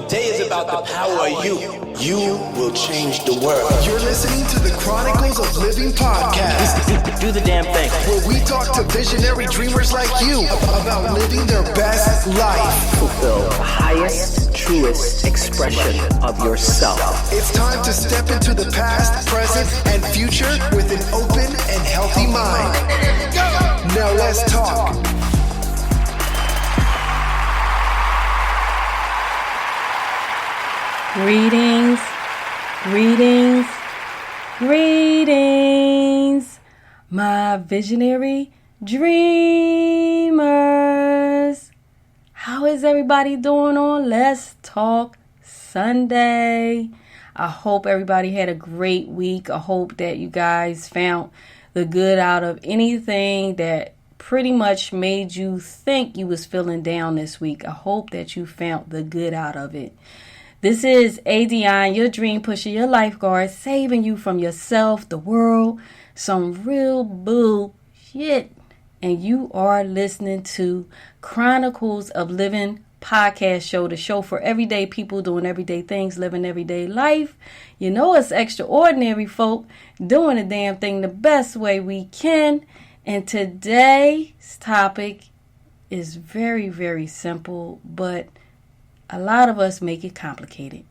Today is about the power of you. You will change the world. You're listening to the Chronicles of Livin podcast. Do the damn thing. Where we talk to visionary dreamers like you about living their best life. Fulfill the highest, truest expression of yourself. It's time to step into the past, present, and future with an open and healthy mind. Now let's talk. Greetings, greetings, greetings, my visionary dreamers. How is everybody doing on Let's Talk Sunday? I hope everybody had a great week. I hope that you guys found the good out of anything that pretty much made you think you was feeling down this week. I hope that you found the good out of it. This is ADionne, your dream pusher, your lifeguard, saving you from yourself, the world, some real bullshit. And you are listening to Chronicles of Livin podcast show, the show for everyday people doing everyday things, living everyday life. You know it's extraordinary folk doing the damn thing the best way we can. And today's topic is very, very simple, but a lot of us make it complicated.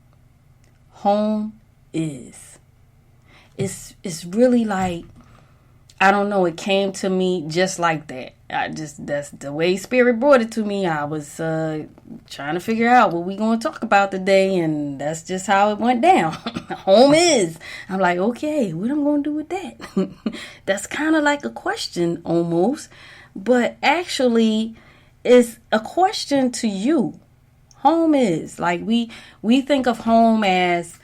Home is. It's really like, I don't know, it came to me just like that. That's the way Spirit brought it to me. I was trying to figure out what we going to talk about today, and that's just how it went down. Home is. I'm like, okay, what am I going to do with that? That's kind of like a question almost, but actually it's a question to you. Home is like we think of home as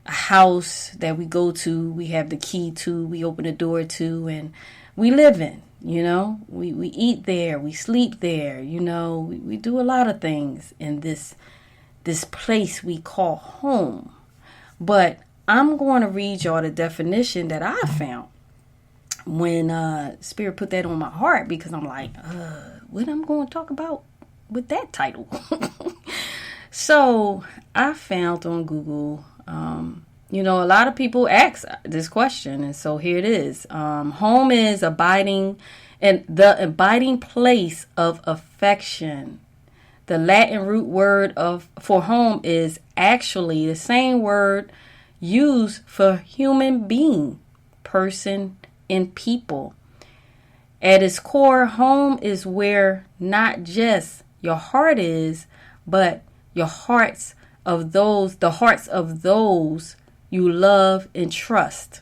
a house that we go to, we have the key to, we open the door to, and we live in, you know, we eat there, we sleep there, you know, we do a lot of things in this place we call home. But I'm going to read y'all the definition that I found when Spirit put that on my heart, because I'm like, what am I going to talk about with that title? So I found on Google, you know, a lot of people ask this question, and so here it is. Home is abiding, and the abiding place of affection. The Latin root word for home is actually the same word used for human being, person, and people. At its core, home is where not just your heart is, but the hearts of those you love and trust.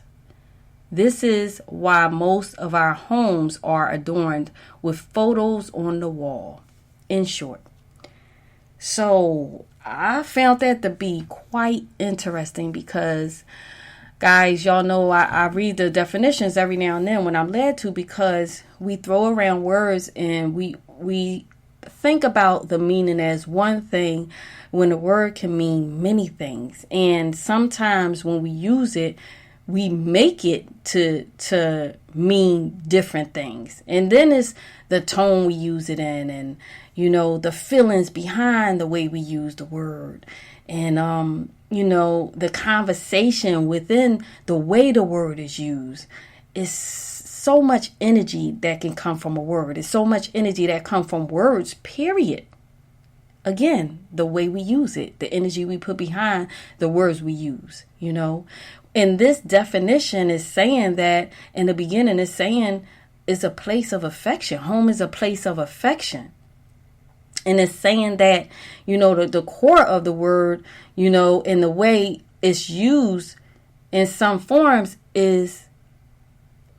This is why most of our homes are adorned with photos on the wall, in short. So I found that to be quite interesting because, guys, y'all know I read the definitions every now and then when I'm led to, because we throw around words and we think about the meaning as one thing when the word can mean many things. And sometimes when we use it, we make it to mean different things. And then it's the tone we use it in, and, you know, the feelings behind the way we use the word. And, you know, the conversation within the way the word is used is so much energy that can come from a word. It's so much energy that comes from words, period. Again, the way we use it, the energy we put behind the words we use, you know. And this definition is saying that, in the beginning, it's saying it's a place of affection. Home is a place of affection. And it's saying that, you know, the core of the word, you know, and the way it's used in some forms is,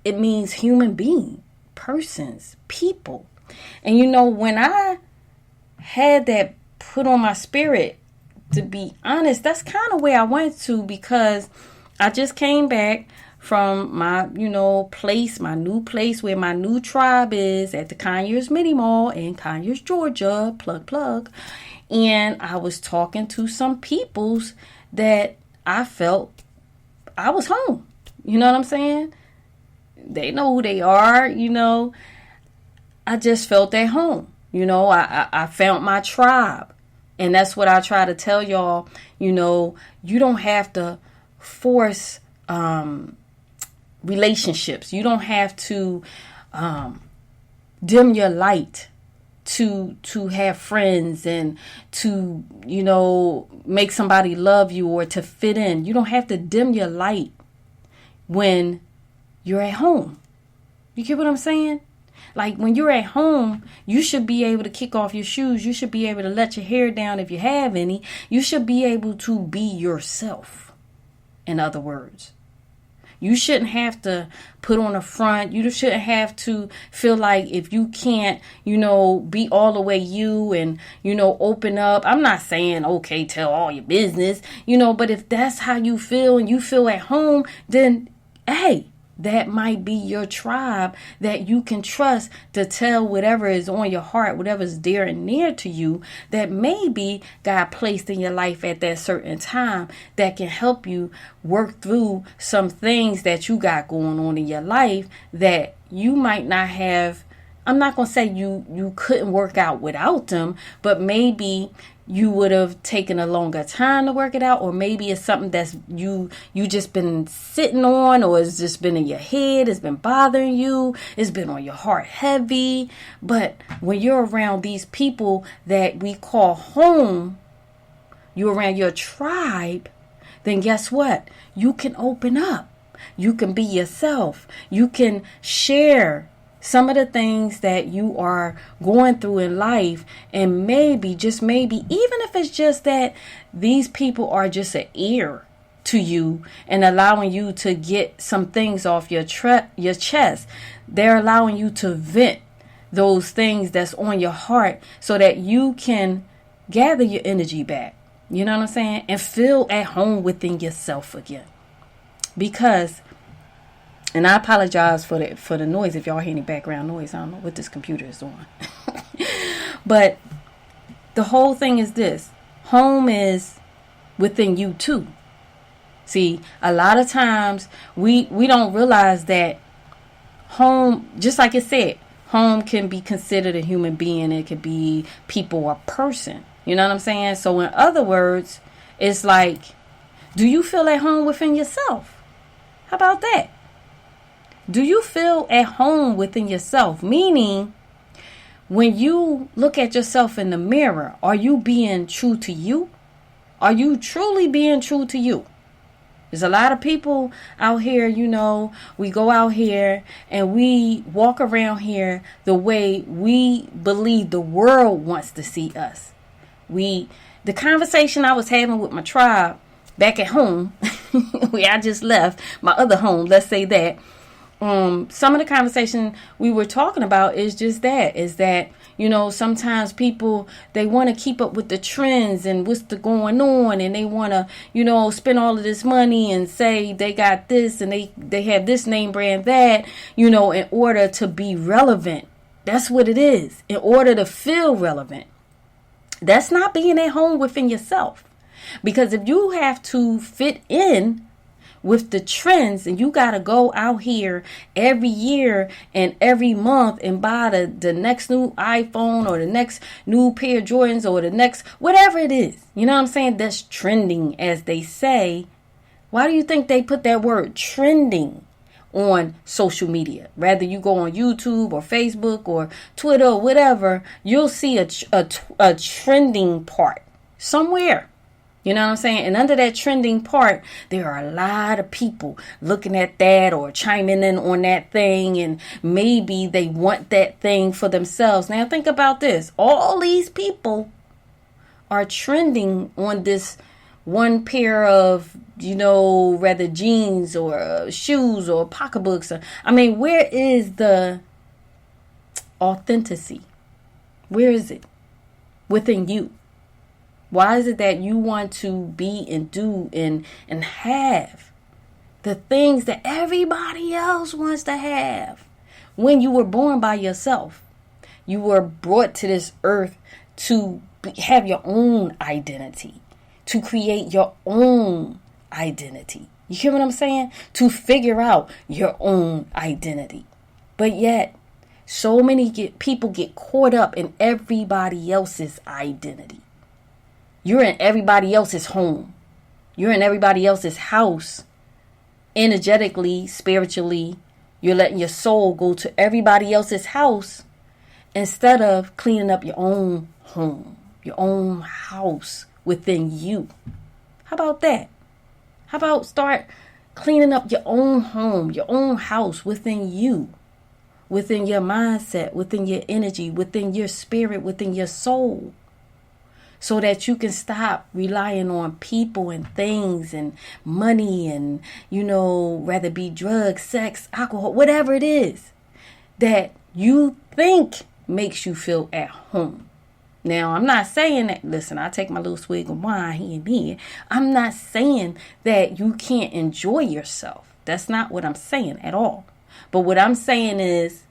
it means human being, persons, people. And, you know, when I had that put on my spirit, to be honest, that's kind of where I went to, because I just came back from my, you know, place, my new place where my new tribe is at the Conyers Mini Mall in Conyers, Georgia, plug. And I was talking to some peoples that I felt I was home. You know what I'm saying? They know who they are, you know. I just felt at home. You know, I found my tribe. And that's what I try to tell y'all. You know, you don't have to force relationships. You don't have to dim your light to have friends and to, you know, make somebody love you or to fit in. You don't have to dim your light when you're at home. You get what I'm saying? Like when you're at home, you should be able to kick off your shoes. You should be able to let your hair down if you have any. You should be able to be yourself. In other words, you shouldn't have to put on a front. You shouldn't have to feel like if you can't, you know, be all the way you and, you know, open up. I'm not saying, okay, tell all your business, you know, but if that's how you feel and you feel at home, then, hey, that might be your tribe that you can trust to tell whatever is on your heart, whatever's dear and near to you, that maybe God placed in your life at that certain time that can help you work through some things that you got going on in your life that you might not have. I'm not going to say you couldn't work out without them, but maybe you would have taken a longer time to work it out, or maybe it's something that's you just been sitting on, or it's just been in your head, it's been bothering you, it's been on your heart heavy. But when you're around these people that we call home, you're around your tribe, then guess what? You can open up. You can be yourself. You can share some of the things that you are going through in life, and maybe, just maybe, even if it's just that these people are just an ear to you and allowing you to get some things off your chest. They're allowing you to vent those things that's on your heart so that you can gather your energy back. You know what I'm saying? And feel at home within yourself again. Because, and I apologize for the noise. If y'all hear any background noise, I don't know what this computer is on. But the whole thing is this. Home is within you too. See, a lot of times we don't realize that home, just like it said, home can be considered a human being. It could be people or person. You know what I'm saying? So in other words, it's like, do you feel at home within yourself? How about that? Do you feel at home within yourself? Meaning, when you look at yourself in the mirror, are you being true to you? Are you truly being true to you? There's a lot of people out here, you know, we go out here and we walk around here the way we believe the world wants to see us. The conversation I was having with my tribe back at home, where I just left, my other home, let's say that. Some of the conversation we were talking about is that, you know, sometimes people, they want to keep up with the trends and what's going on, and they want to, you know, spend all of this money and say they got this and they have this name brand that, you know, in order to be relevant. That's what it is. In order to feel relevant. That's not being at home within yourself. Because if you have to fit in with the trends and you got to go out here every year and every month and buy the next new iPhone or the next new pair of Jordans or the next, whatever it is, you know what I'm saying? That's trending, as they say. Why do you think they put that word trending on social media? Rather you go on YouTube or Facebook or Twitter or whatever, you'll see a trending part somewhere. You know what I'm saying? And under that trending part, there are a lot of people looking at that or chiming in on that thing. And maybe they want that thing for themselves. Now think about this. All these people are trending on this one pair of, you know, rather jeans or shoes or pocketbooks. I mean, where is the authenticity? Where is it? Within you. Why is it that you want to be and do and have the things that everybody else wants to have? When you were born by yourself, you were brought to this earth to have your own identity, to create your own identity. You hear what I'm saying? To figure out your own identity. But yet, so many people get caught up in everybody else's identity. You're in everybody else's home. You're in everybody else's house. Energetically, spiritually, you're letting your soul go to everybody else's house instead of cleaning up your own home, your own house within you. How about that? How about start cleaning up your own home, your own house within you, within your mindset, within your energy, within your spirit, within your soul, so that you can stop relying on people and things and money and, whether it be drugs, sex, alcohol, whatever it is that you think makes you feel at home. Now, I'm not saying that, listen, I take my little swig of wine here and there. I'm not saying that you can't enjoy yourself. That's not what I'm saying at all. But what I'm saying is,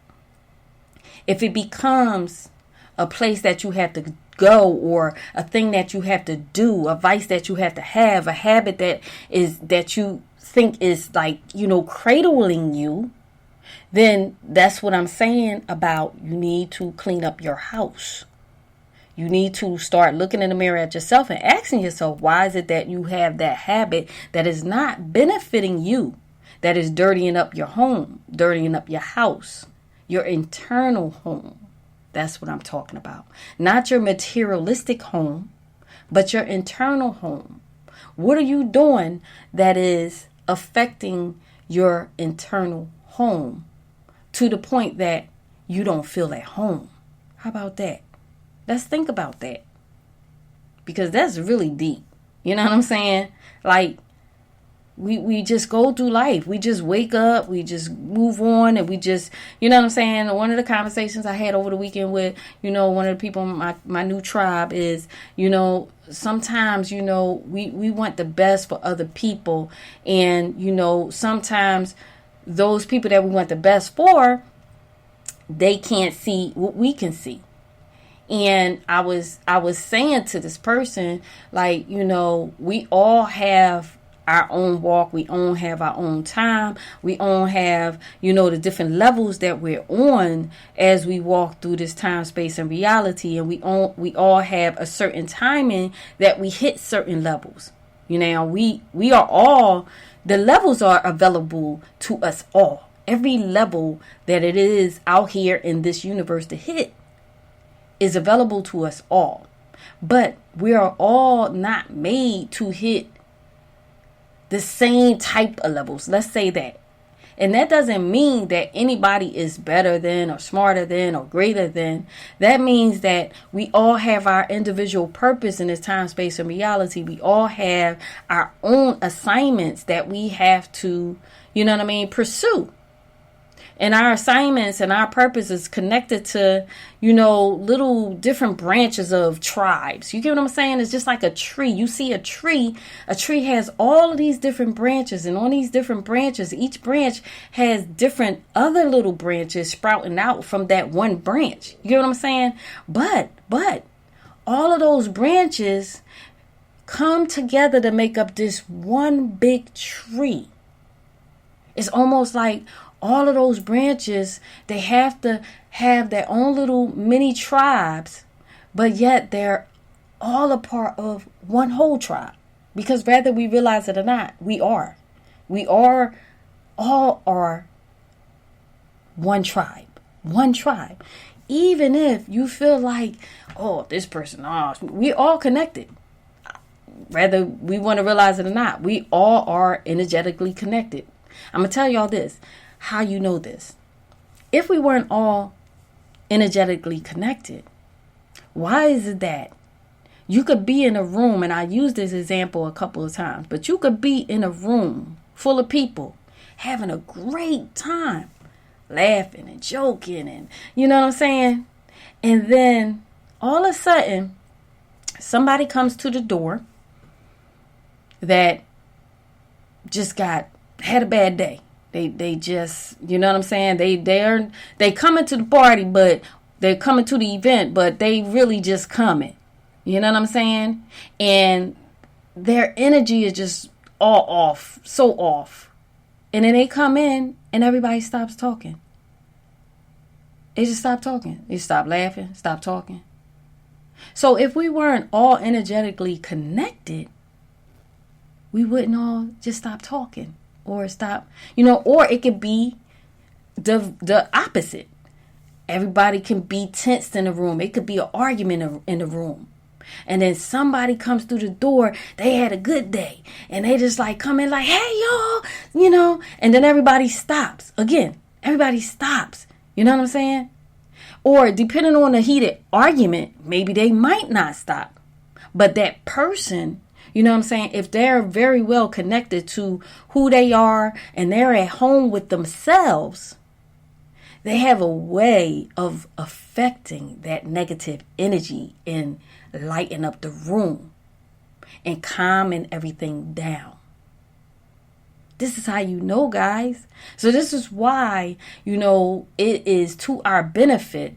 if it becomes a place that you have to go, or a thing that you have to do, a vice that you have to have, a habit that you think is like, cradling you, then that's what I'm saying about you need to clean up your house. You need to start looking in the mirror at yourself and asking yourself, why is it that you have that habit that is not benefiting you, that is dirtying up your home, dirtying up your house, your internal home? That's what I'm talking about. Not your materialistic home, but your internal home. What are you doing that is affecting your internal home to the point that you don't feel at home? How about that? Let's think about that. Because that's really deep. You know what I'm saying? Like, we just go through life. We just wake up. We just move on. And we just, you know what I'm saying? One of the conversations I had over the weekend with, one of the people in my new tribe is, sometimes, we want the best for other people. And, sometimes those people that we want the best for, they can't see what we can see. And I was saying to this person, like, we all have our own walk. We all have our own time. We all have, the different levels that we're on as we walk through this time, space, and reality. And we all have a certain timing that we hit certain levels. We are all, the levels are available to us all. Every level that it is out here in this universe to hit is available to us all. But we are all not made to hit the same type of levels. Let's say that. And that doesn't mean that anybody is better than or smarter than or greater than. That means that we all have our individual purpose in this time, space, and reality. We all have our own assignments that we have to, pursue. And our assignments and our purpose is connected to, little different branches of tribes. You get what I'm saying? It's just like a tree. You see a tree has all of these different branches. And on these different branches, each branch has different other little branches sprouting out from that one branch. You get what I'm saying? But all of those branches come together to make up this one big tree. It's almost like all of those branches, they have to have their own little mini tribes, but yet they're all a part of one whole tribe. Because whether we realize it or not, we are all are one tribe. Even if you feel like, this person, we're all connected. Whether we want to realize it or not, we all are energetically connected. I'm going to tell y'all this. How you know this? If we weren't all energetically connected, why is it that you could be in a room, and I used this example a couple of times, but you could be in a room full of people having a great time, laughing and joking, and you know what I'm saying? And then all of a sudden, somebody comes to the door that just had a bad day. They just, you know what I'm saying? They coming to the party, but they're coming to the event, but they really just coming. You know what I'm saying? And their energy is just all off, so off. And then they come in and everybody stops talking. They just stop talking. They stop laughing, stop talking. So if we weren't all energetically connected, we wouldn't all just stop talking or stop, or it could be the opposite. Everybody can be tensed in the room. It could be an argument in the room. And then somebody comes through the door, they had a good day. And they just like come in like, hey, y'all, and then everybody stops. Again, everybody stops. You know what I'm saying? Or depending on the heated argument, maybe they might not stop. But that person, you know what I'm saying, if they're very well connected to who they are and they're at home with themselves, they have a way of affecting that negative energy and lighting up the room and calming everything down. This is how you know, guys. So this is why, it is to our benefit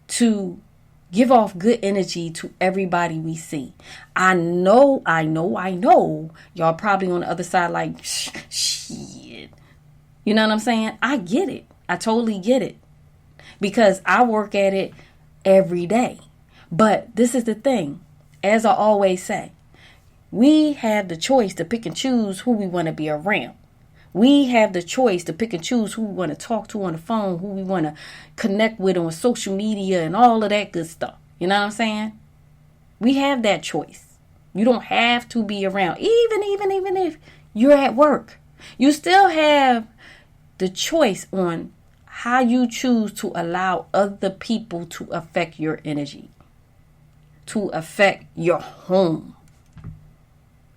to give off good energy to everybody we see. I know. Y'all probably on the other side like, shit. You know what I'm saying? I get it. I totally get it. Because I work at it every day. But this is the thing. As I always say, we have the choice to pick and choose who we want to be around. We have the choice to pick and choose who we want to talk to on the phone, who we want to connect with on social media and all of that good stuff. You know what I'm saying? We have that choice. You don't have to be around. Even if you're at work, you still have the choice on how you choose to allow other people to affect your energy, to affect your home.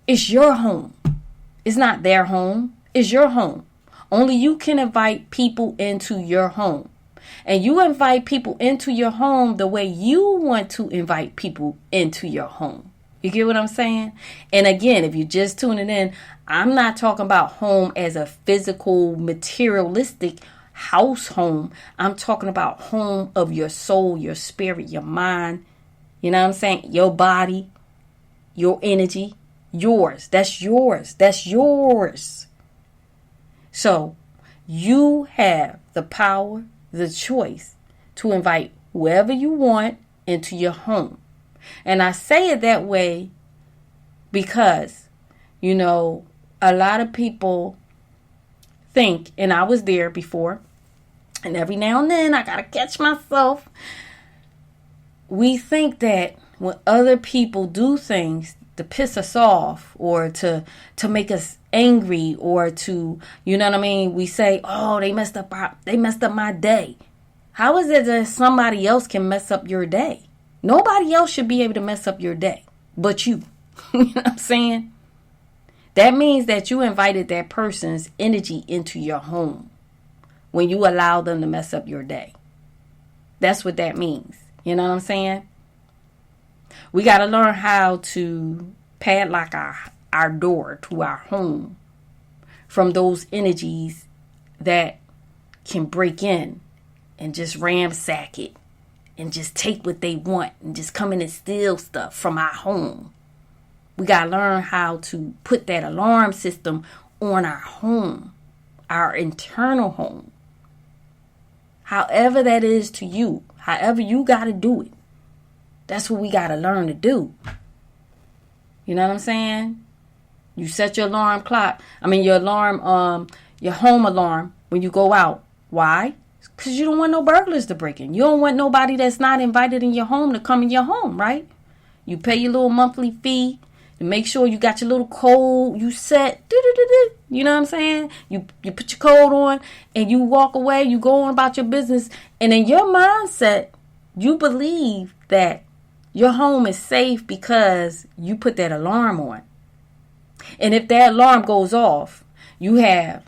It's your home. It's not their home. It's your home. Only you can invite people into your home. And you invite people into your home the way you want to invite people into your home. You get what I'm saying? And again, if you're just tuning in, I'm not talking about home as a physical, materialistic house home. I'm talking about home of your soul, your spirit, your mind. You know what I'm saying? Your body, your energy, yours. That's yours. That's yours. So you have the power, the choice to invite whoever you want into your home. And I say it that way because, a lot of people think, and I was there before, and every now and then I got to catch myself. We think that when other people do things to piss us off or to make us angry or to, we say, oh, they messed up my day. How is it that somebody else can mess up your day? Nobody else should be able to mess up your day but you. You know what I'm saying? That means that you invited that person's energy into your home when you allow them to mess up your day. That's what that means. You know what I'm saying? We got to learn how to padlock our door to our home from those energies that can break in and just ransack it and just take what they want and just come in and steal stuff from our home. We got to learn how to put that alarm system on our home, our internal home. However that is to you, however you got to do it. That's what we got to learn to do. You know what I'm saying? You set your alarm clock. Your alarm, your home alarm when you go out. Why? Because you don't want no burglars to break in. You don't want nobody that's not invited in your home to come in your home, right? You pay your little monthly fee to make sure you got your little code you set. You know what I'm saying? You put your code on and you walk away. You go on about your business. And in your mindset, you believe that your home is safe because you put that alarm on. And if that alarm goes off, you have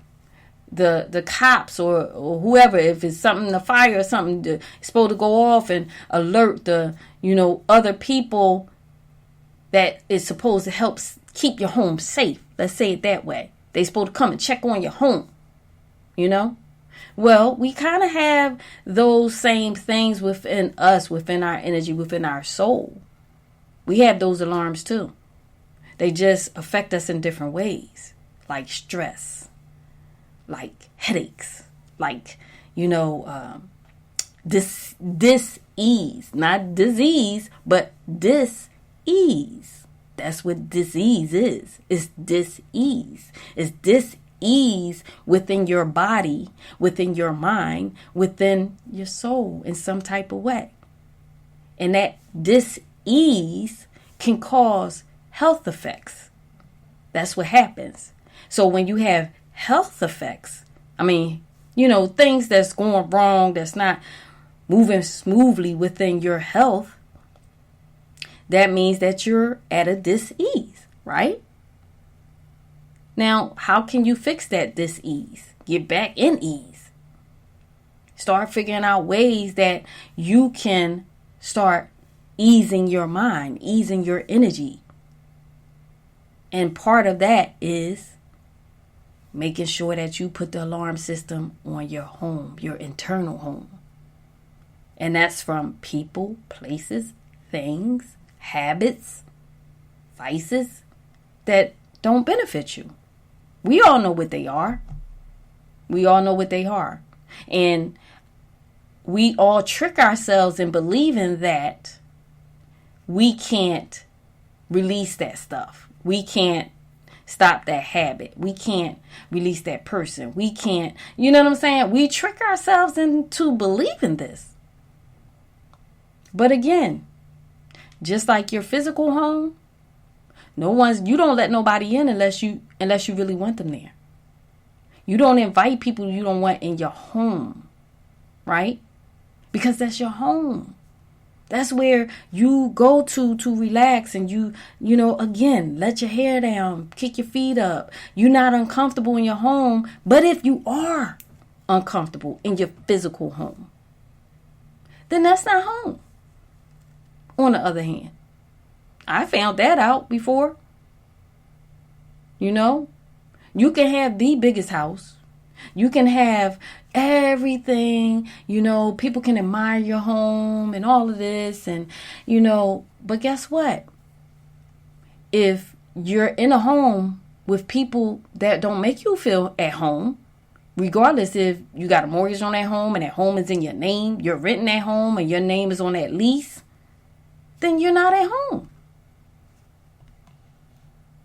the cops or whoever, if it's something, a fire or something, it's supposed to go off and alert the, other people that is supposed to help keep your home safe. Let's say it that way. They're supposed to come and check on your home, Well, we kind of have those same things within us, within our energy, within our soul. We have those alarms too. They just affect us in different ways, like stress, like headaches, like, dis-ease. Not disease, but dis-ease. That's what disease is. It's dis-ease. It's dis-ease within your body, within your mind, within your soul in some type of way. And that dis-ease can cause health effects. That's what happens. So when you have health effects, things that's going wrong, that's not moving smoothly within your health, that means that you're at a dis-ease, right? Now, how can you fix that dis-ease? Get back in ease. Start figuring out ways that you can start easing your mind, easing your energy. And part of that is making sure that you put the alarm system on your home, your internal home. And that's from people, places, things, habits, vices that don't benefit you. We all know what they are. We all know what they are. And we all trick ourselves in believing that we can't release that stuff. We can't stop that habit. We can't release that person. We can't, you know what I'm saying? We trick ourselves into believing this. But again, just like your physical home, you don't let nobody in unless you really want them there. You don't invite people you don't want in your home, right? Because that's your home. That's where you go to relax and again, let your hair down, kick your feet up. You're not uncomfortable in your home. But if you are uncomfortable in your physical home, then that's not home. On the other hand, I found that out before. You can have the biggest house. You can have everything, people can admire your home and all of this and, but guess what? If you're in a home with people that don't make you feel at home, regardless if you got a mortgage on that home and that home is in your name, you're renting that home and your name is on that lease, then you're not at home.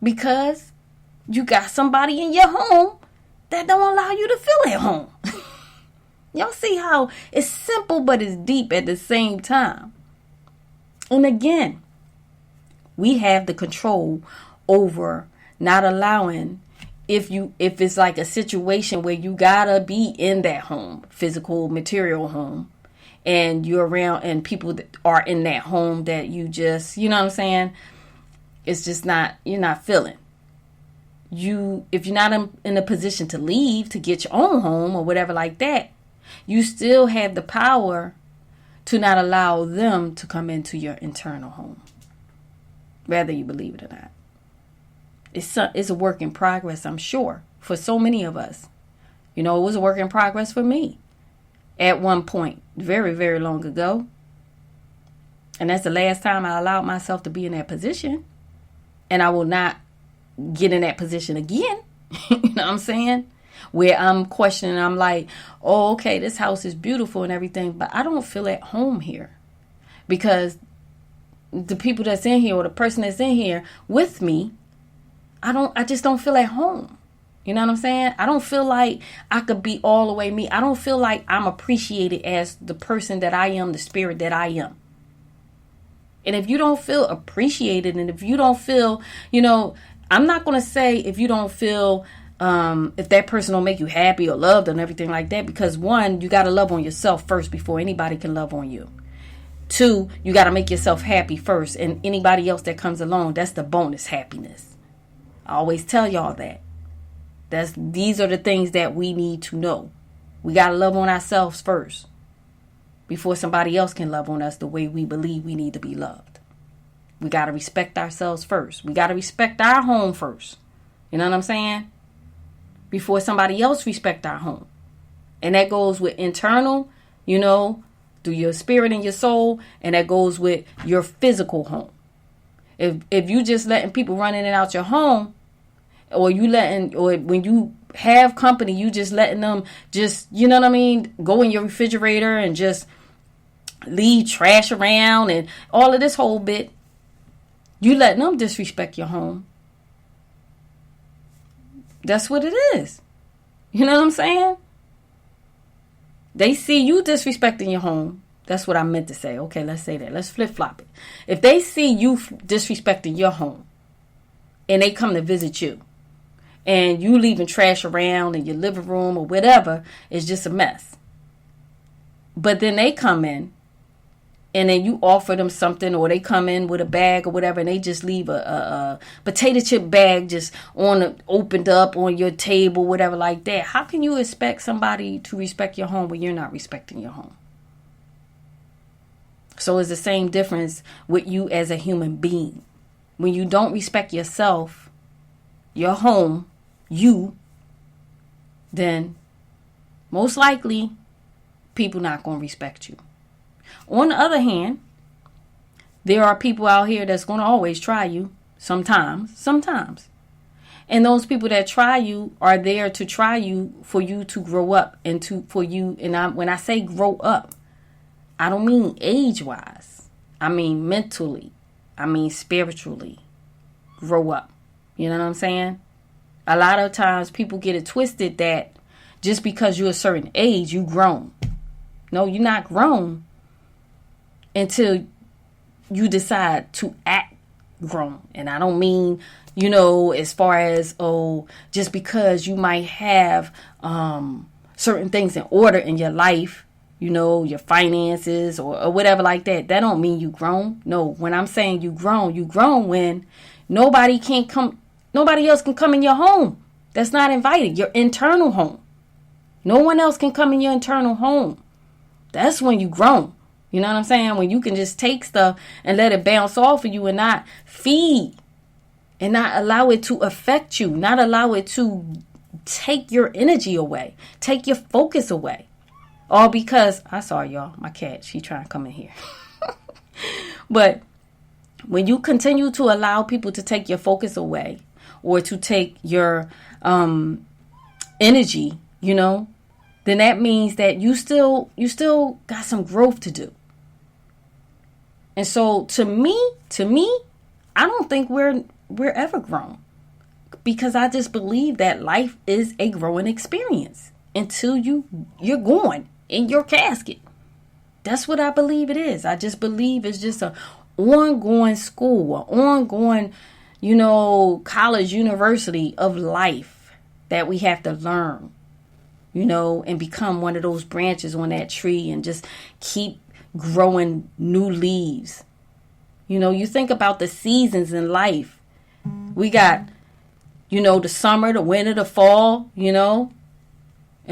Because you got somebody in your home that don't allow you to feel at home. Y'all see how it's simple but it's deep at the same time. And again, we have the control over not allowing if it's like a situation where you gotta be in that home, physical, material home, and you're around and people that are in that home that you just, you know what I'm saying? It's just you're not feeling. If you're not in a position to leave to get your own home or whatever like that, you still have the power to not allow them to come into your internal home, whether you believe it or not. It's a work in progress, I'm sure, for so many of us. It was a work in progress for me at one point, very, very long ago. And that's the last time I allowed myself to be in that position. And I will not get in that position again. You know what I'm saying? Where I'm questioning, I'm like, oh, okay, this house is beautiful and everything, but I don't feel at home here. Because the people that's in here or the person that's in here with me, I just don't feel at home. You know what I'm saying? I don't feel like I could be all the way me. I don't feel like I'm appreciated as the person that I am, the spirit that I am. And if you don't feel appreciated and if you don't feel, I'm not going to say if you don't feel, if that person don't make you happy or loved and everything like that, because one, you got to love on yourself first before anybody can love on you. Two, you got to make yourself happy first, and anybody else that comes along, that's the bonus happiness. I always tell y'all that. These are the things that we need to know. We got to love on ourselves first before somebody else can love on us the way we believe we need to be loved. We got to respect ourselves first. We got to respect our home first. You know what I'm saying? Before somebody else respect our home. And that goes with internal, through your spirit and your soul. And that goes with your physical home. If you just letting people run in and out your home, or when you have company, you just letting them just, go in your refrigerator and just leave trash around and all of this whole bit, you letting them disrespect your home. That's what it is. You know what I'm saying? They see you disrespecting your home. That's what I meant to say. Okay, let's say that. Let's flip-flop it. If they see you disrespecting your home and they come to visit you and you leaving trash around in your living room or whatever, it's just a mess. But then they come in and then you offer them something, or they come in with a bag or whatever, and they just leave a potato chip bag just opened up on your table, whatever like that. How can you expect somebody to respect your home when you're not respecting your home? So it's the same difference with you as a human being. When you don't respect yourself, your home, you, then most likely people not going to respect you. On the other hand, there are people out here that's going to always try you sometimes. And those people that try you are there to try you for you to grow up and when I say grow up, I don't mean age-wise. I mean mentally. I mean spiritually. Grow up. You know what I'm saying? A lot of times people get it twisted that just because you're a certain age, you grown. No, you're not grown until you decide to act grown. And I don't mean, as far as, just because you might have certain things in order in your life, your finances or whatever like that. That don't mean you grown. No, when I'm saying you grown when nobody else can come in your home. That's not invited. Your internal home. No one else can come in your internal home. That's when you grown. You know what I'm saying? When you can just take stuff and let it bounce off of you and not feed and not allow it to affect you, not allow it to take your energy away, take your focus away. All because, I saw y'all, my cat, she trying to come in here. But when you continue to allow people to take your focus away or to take your energy, then that means that you still got some growth to do. And so to me, I don't think we're ever grown, because I just believe that life is a growing experience until you're going in your casket. That's what I believe it is. I just believe it's just an ongoing school, an ongoing, college, university of life that we have to learn, and become one of those branches on that tree and just keep growing new leaves. You think about the seasons in life. We got, the summer, the winter, the fall, and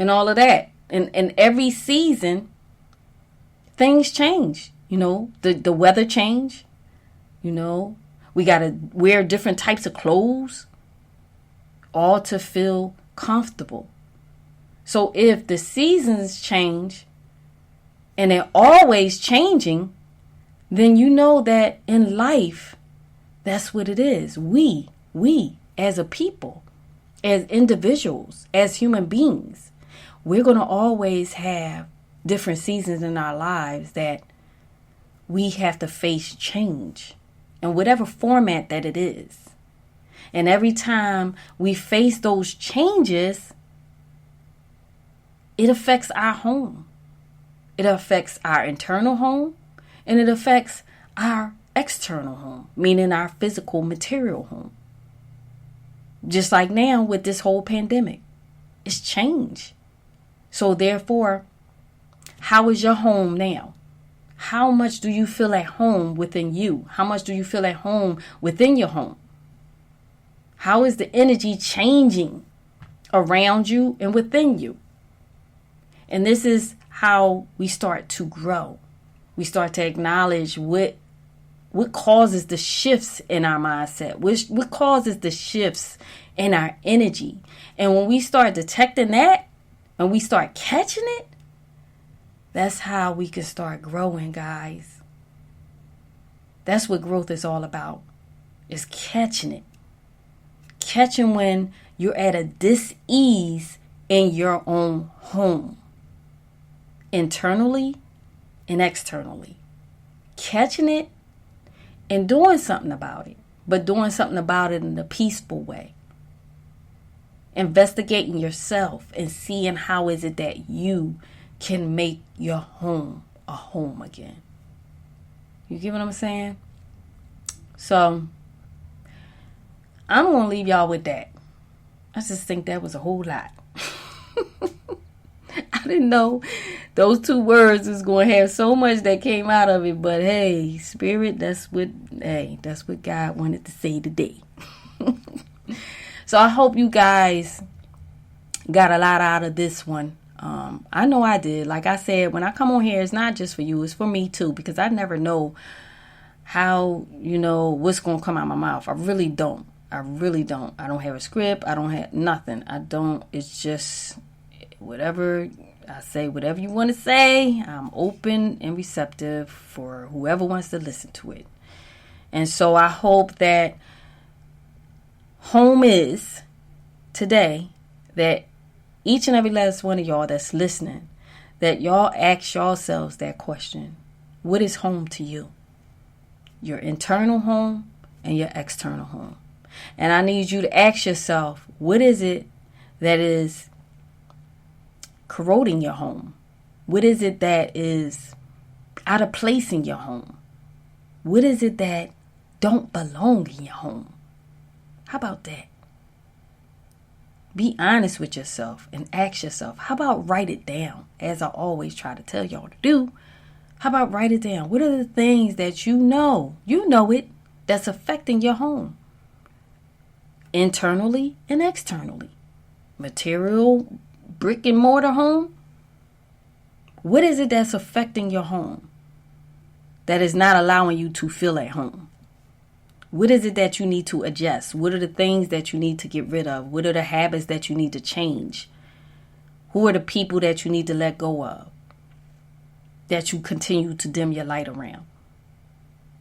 all of that. And every season, things change. The weather change. We got to wear different types of clothes, all to feel comfortable. So if the seasons change and they're always changing, then you know that in life, that's what it is. We as a people, as individuals, as human beings, we're going to always have different seasons in our lives that we have to face change in whatever format that it is. And every time we face those changes, it affects our home. It affects our internal home, and it affects our external home, meaning our physical material home. Just like now with this whole pandemic, it's changed. So therefore, how is your home now? How much do you feel at home within you? How much do you feel at home within your home? How is the energy changing around you and within you? And this is how we start to grow. We start to acknowledge what causes the shifts in our mindset, what causes the shifts in our energy. And when we start detecting that, and we start catching it, that's how we can start growing, guys. That's what growth is all about, is catching it. Catching when you're at a dis-ease in your own home. Internally and externally. Catching it and doing something about it, but doing something about it in a peaceful way. Investigating yourself and seeing how is it that you can make your home a home again. You get what I'm saying? So, I'm going to leave y'all with that. I just think that was a whole lot. I didn't know those 2 words was going to have so much that came out of it. But hey, Spirit, that's what God wanted to say today. So I hope you guys got a lot out of this one. I know I did. Like I said, when I come on here, it's not just for you. It's for me too. Because I never know how, what's going to come out of my mouth. I really don't. I don't have a script. I don't have nothing. It's just whatever I say, whatever you want to say. I'm open and receptive for whoever wants to listen to it. And so I hope that home is today, that each and every last one of y'all that's listening, that y'all ask yourselves that question. What is home to you? Your internal home and your external home. And I need you to ask yourself, what is it that is corroding your home? What is it that is out of place in your home? What is it that don't belong in your home? How about that? Be honest with yourself and ask yourself, how about write it down? As I always try to tell y'all to do. How about write it down? What are the things that you know it, that's affecting your home? Internally and externally. Material, brick and mortar home. What is it that's affecting your home that is not allowing you to feel at home? What is it that you need to adjust? What are the things that you need to get rid of? What are the habits that you need to change? Who are the people that you need to let go of? That you continue to dim your light around?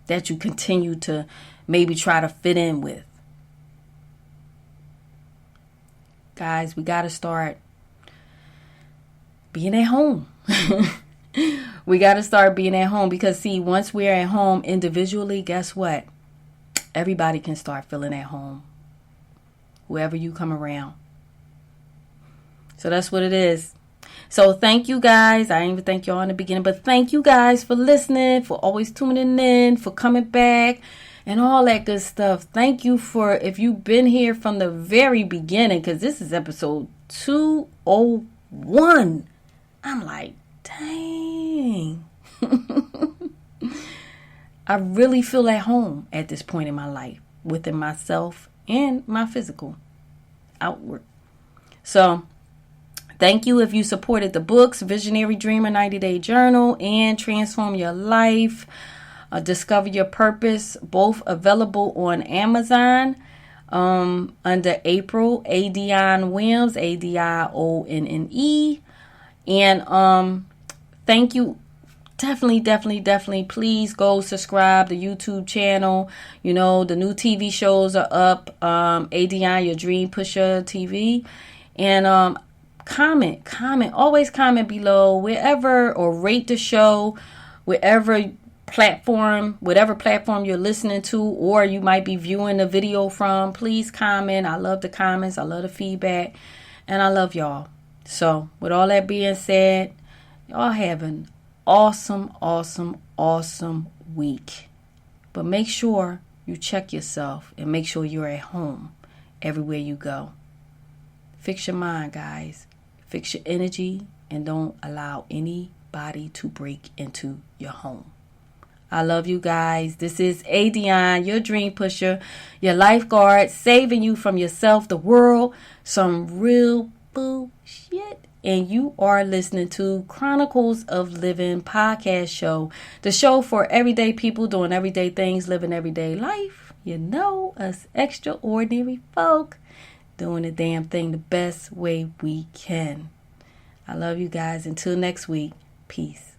That you continue to maybe try to fit in with? Guys, we got to start being at home. We got to start being at home because, see, once we're at home individually, guess what? Everybody can start feeling at home. Whoever you come around. So that's what it is. So thank you guys. I didn't even thank y'all in the beginning, but thank you guys for listening, for always tuning in, for coming back, and all that good stuff. Thank you for, if you've been here from the very beginning, because this is episode 201. I'm like, dang. I really feel at home at this point in my life, within myself and my physical outward. So thank you if you supported the books, Visionary Dreamer 90-Day Journal and Transform Your Life, Discover Your Purpose, both available on Amazon under April, ADionne Williams, ADionne. And thank you. Definitely. Please go subscribe to the YouTube channel. The new TV shows are up. ADionne, Your Dream Pusher TV. And comment. Always comment below wherever, or rate the show, whatever platform you're listening to, or you might be viewing the video from. Please comment. I love the comments. I love the feedback. And I love y'all. So with all that being said, y'all have an awesome week. But make sure you check yourself and make sure you're at home everywhere you go. Fix your mind, guys. Fix your energy and don't allow anybody to break into your home. I love you guys. This is ADionne, your dream pusher, your lifeguard, saving you from yourself, the world, some real bullshit. And you are listening to Chronicles of Livin podcast show. The show for everyday people doing everyday things, living everyday life. Us extraordinary folk doing the damn thing the best way we can. I love you guys. Until next week. Peace.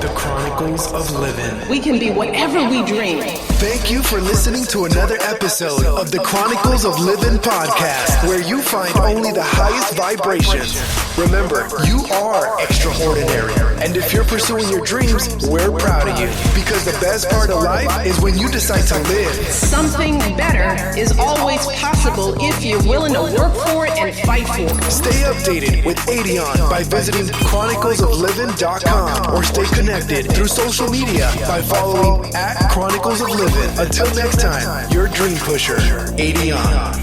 The Chronicles of Livin. We can be whatever we dream. Thank you for listening to another episode of the Chronicles of Livin podcast, where you find only the highest vibrations. Remember, you are extraordinary. And if you're pursuing your dreams, we're proud of you. Because the best part of life is when you decide to live. Something better is always possible if you're willing to work for it and fight for it. Stay updated with ADionne by visiting chroniclesoflivin.com or stay connected through social media by following @Chronicles of Livin. Until next time, your dream pusher, ADionne.